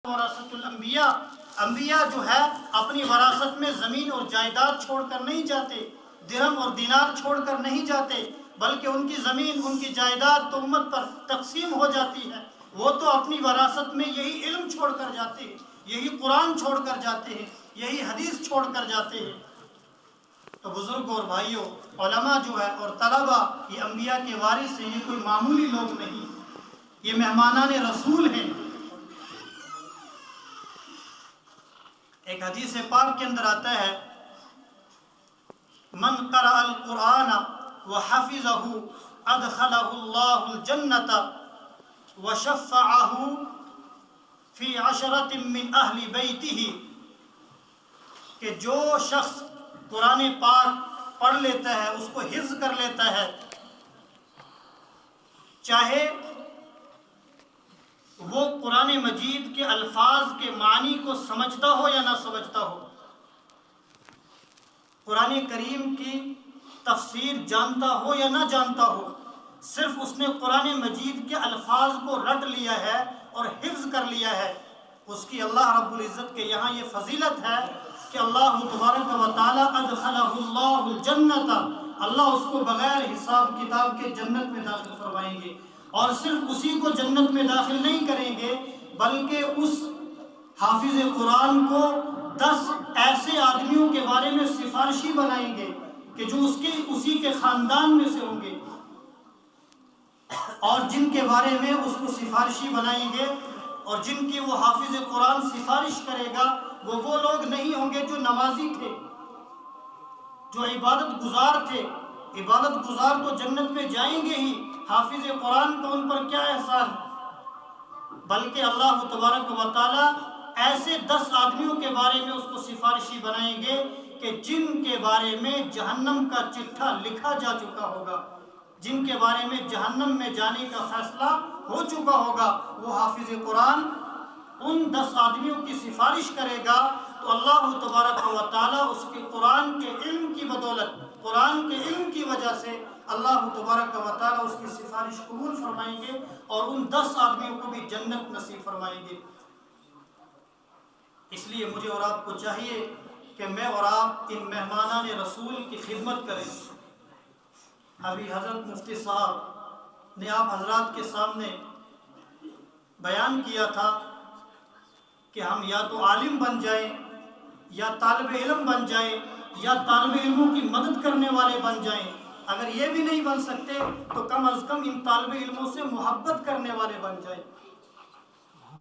وراثت الانبیاء، انبیاء جو ہے اپنی وراثت میں زمین اور جائیداد چھوڑ کر نہیں جاتے، درہم اور دینار چھوڑ کر نہیں جاتے، بلکہ ان کی زمین ان کی جائیداد تو امت پر تقسیم ہو جاتی ہے۔ وہ تو اپنی وراثت میں یہی علم چھوڑ کر جاتے ہیں، یہی قرآن چھوڑ کر جاتے ہیں، یہی حدیث چھوڑ کر جاتے ہیں۔ تو بزرگوں اور بھائیوں، علماء جو ہے اور طلبہ یہ انبیاء کے وارث ہیں، یہ کوئی معمولی لوگ نہیں، یہ مہمانان رسول ہیں۔ ایک حدیث پاک کے اندر آتا ہے، من قرأ القرآن وحفظه ادخلہ اللہ الجنۃ وشفعہ فی عشرۃ من اہل بیتہ، کہ جو شخص قرآن پاک پڑھ لیتا ہے، اس کو حفظ کر لیتا ہے، چاہے وہ قرآن مجید کے الفاظ کے معنی کو سمجھتا ہو یا نہ سمجھتا ہو، قرآن کریم کی تفسیر جانتا ہو یا نہ جانتا ہو، صرف اس نے قرآن مجید کے الفاظ کو رٹ لیا ہے اور حفظ کر لیا ہے، اس کی اللہ رب العزت کے یہاں یہ فضیلت ہے کہ اللہ تبارک و تعالی ادخلہ اللہ الجنۃ، اللہ اس کو بغیر حساب کتاب کے جنت میں داخل فرمائیں گے، اور صرف اسی کو جنت میں داخل نہیں کریں گے بلکہ اس حافظ قرآن کو 10 ایسے آدمیوں کے بارے میں سفارشی بنائیں گے کہ جو اسی کے خاندان میں سے ہوں گے، اور جن کے بارے میں اس کو سفارشی بنائیں گے اور جن کی وہ حافظ قرآن سفارش کرے گا، وہ لوگ نہیں ہوں گے جو نمازی تھے، جو عبادت گزار تھے۔ عبادت گزار تو جنت میں جائیں گے ہی، حافظ قرآن کا ان پر کیا احسان، بلکہ اللہ تبارک و تعالی ایسے 10 آدمیوں کے بارے میں اس کو سفارشی بنائیں گے کہ جن کے بارے میں جہنم کا چٹھا لکھا جا چکا ہوگا، جن کے بارے میں جہنم میں جانے کا فیصلہ ہو چکا ہوگا، وہ حافظ قرآن ان 10 آدمیوں کی سفارش کرے گا، تو اللہ تبارک و تعالیٰ اس کے قرآن کے علم کی بدولت، قرآن کے علم کی وجہ سے اللہ تبارک و تعالیٰ اس کی سفارش قبول فرمائیں گے اور ان 10 آدمیوں کو بھی جنت نصیب فرمائیں گے۔ اس لیے مجھے اور آپ کو چاہیے کہ میں اور آپ ان مہمانان رسول کی خدمت کریں۔ ابھی حضرت مفتی صاحب نے آپ حضرات کے سامنے بیان کیا تھا کہ ہم یا تو عالم بن جائیں یا طالب علم بن جائیں یا طالب علموں کی مدد کرنے والے بن جائیں، اگر یہ بھی نہیں بن سکتے تو کم از کم ان طالب علموں سے محبت کرنے والے بن جائیں۔